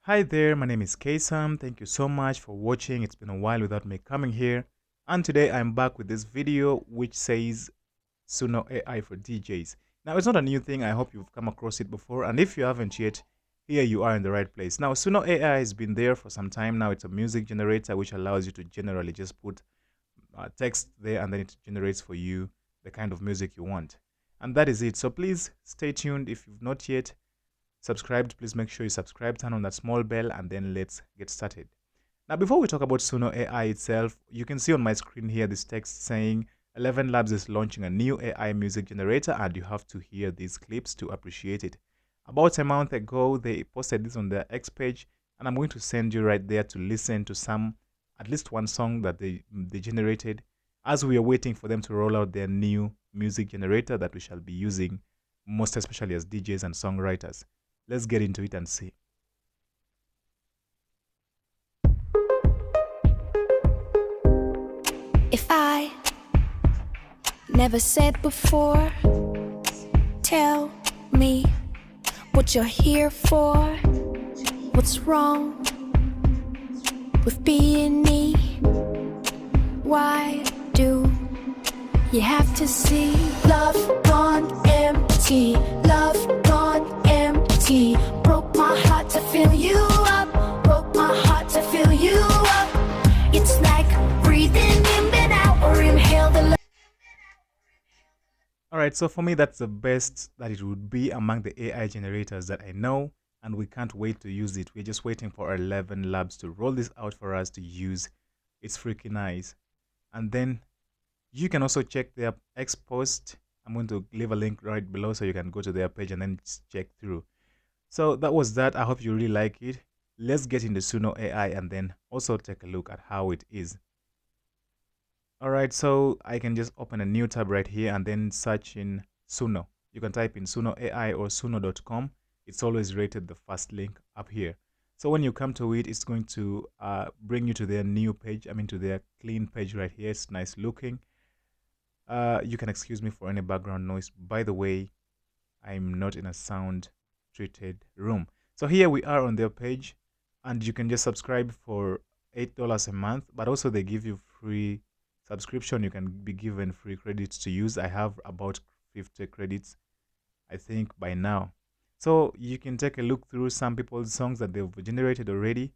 Hi there, my name is Kaysam. Thank you so much for watching. It's been a while without me coming here. And today I'm back with this video which says Suno AI for DJs. Now, it's not a new thing. I hope you've come across it before. And if you haven't yet, here you are in the right place. Now, Suno AI has been there for some time now. It's a music generator which allows you to generally just put text there and then it generates for you the kind of music you want. And that is it. So please stay tuned if you've not yet subscribed. Please make sure you subscribe, turn on that small bell, and then let's get started. Now, before we talk about Suno AI itself, you can see on my screen here this text saying 11 Labs is launching a new AI music generator, and you have to hear these clips to appreciate it. About a month ago, they posted this on their X page, and I'm going to send you right there to listen to at least one song that they generated as we are waiting for them to roll out their new music generator that we shall be using, most especially as DJs and songwriters. Let's get into it and see. If I never said before, tell me what you're here for. What's wrong with being me? Why do you have to see love gone empty? Love gone empty. Broke my heart to fill you up. Broke my heart to fill you up. It's like breathing in and out or inhale the love. Alright, so for me, that's the best that it would be among the AI generators that I know, and we can't wait to use it. We're just waiting for 11 Labs to roll this out for us to use. It's freaking nice. And then you can also check their X post. I'm going to leave a link right below so you can go to their page and then check through. So that was that. I hope you really like it. Let's get into Suno AI and then also take a look at how it is. Alright, so I can just open a new tab right here and then search in Suno. You can type in Suno AI or suno.com. It's always rated the first link up here. So when you come to it, it's going to bring you to their new page. To their clean page right here. It's nice looking. You can excuse me for any background noise. By the way, I'm not in a sound treated room. So here we are on their page, and you can just subscribe for $8 a month, but also they give you free subscription. You can be given free credits to use. I have about 50 credits, I think, by now. So you can take a look through some people's songs that they've generated already,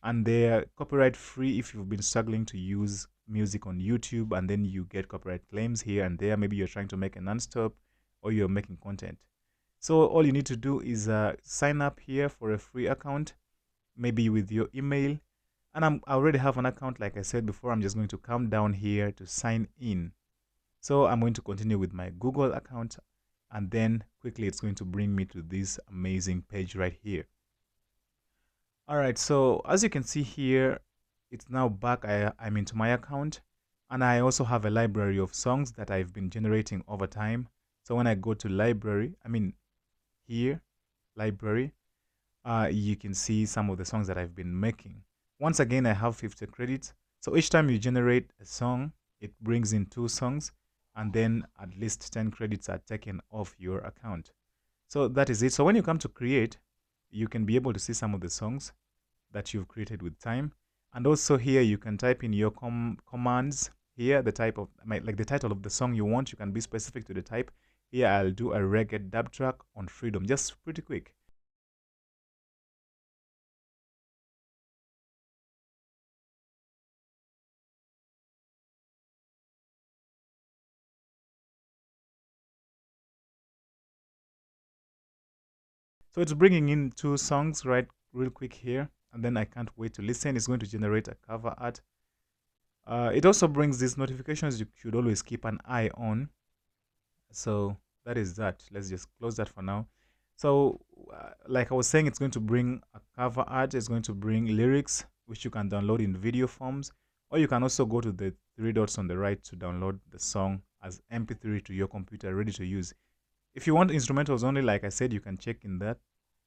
and they're copyright free if you've been struggling to use music on YouTube and then you get copyright claims here and there. Maybe you're trying to make a non-stop or you're making content. So all you need to do is sign up here for a free account, maybe with your email. And I already have an account, like I said before. I'm just going to come down here to sign in. So I'm going to continue with my Google account, and then quickly it's going to bring me to this amazing page right here. Alright, so as you can see here, it's now back. I'm into my account, and I also have a library of songs that I've been generating over time. So when I go to library, here, library, you can see some of the songs that I've been making. Once again, I have 50 credits. So each time you generate a song, it brings in 2 songs, and then at least 10 credits are taken off your account. So that is it. So when you come to create, you can be able to see some of the songs that you've created with time. And also here you can type in your commands here, the type of, like the title of the song you want. You can be specific to the type. Here I'll do a reggae dub track on Freedom, just pretty quick. So it's bringing in 2 songs real quick here, and then I can't wait to listen. It's going to generate a cover art. It also brings these notifications you should always keep an eye on. So that is that. Let's just close that for now. So like I was saying, it's going to bring a cover art. It's going to bring lyrics, which you can download in video forms, or you can also go to the 3 dots on the right to download the song as MP3 to your computer, ready to use. If you want instrumentals only, like I said, you can check in that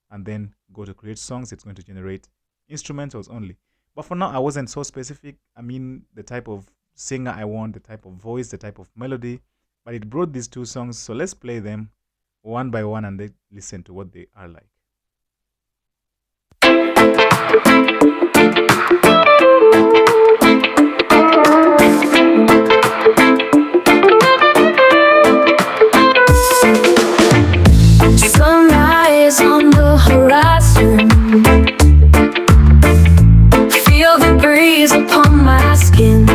and then go to create songs. It's going to generate instrumentals only. But for now, I wasn't so specific. The type of singer I want, the type of voice, the type of melody. But it brought these 2 songs. So let's play them one by one and then listen to what they are like. Sunrise on the horizon, feel the breeze upon my skin.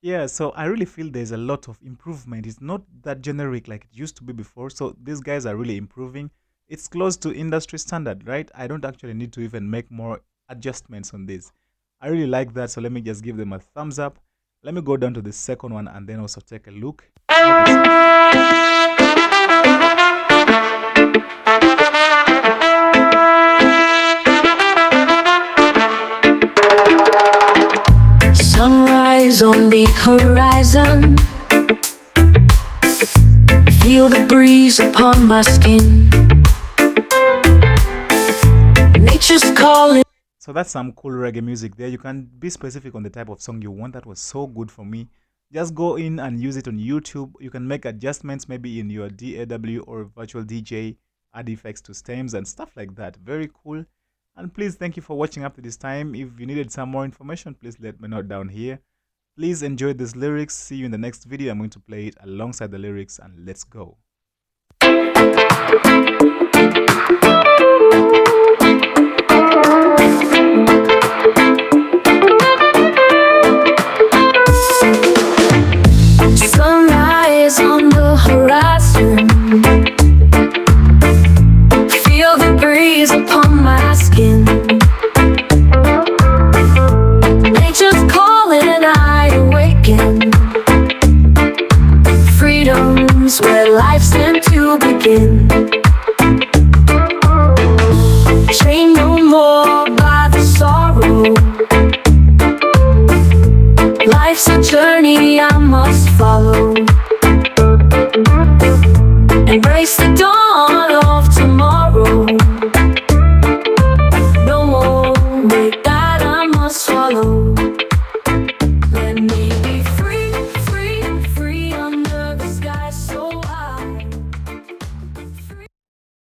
Yeah, so I really feel there's a lot of improvement. It's not that generic like it used to be before. So these guys are really improving. It's close to industry standard, right? I don't actually need to even make more adjustments on this. I really like that. So let me just give them a thumbs up. Let me go down to the second one and then also take a look. Sunrise on the horizon, feel the breeze upon my skin. Nature's calling. So that's some cool reggae music there. You can be specific on the type of song you want. That was so good for me. Just go in and use it on YouTube. You can make adjustments maybe in your DAW or virtual DJ, add effects to stems and stuff like that. Very cool. And please, thank you for watching up to this time. If you needed some more information, please let me know down here. Please enjoy these lyrics. See you in the next video. I'm going to play it alongside the lyrics and let's go. Sunrise on the horizon, feel the breeze upon my skin. Nature's calling and I awaken. Freedom's where life's meant to begin. Chained no more by the sorrow. Life's a journey I must follow.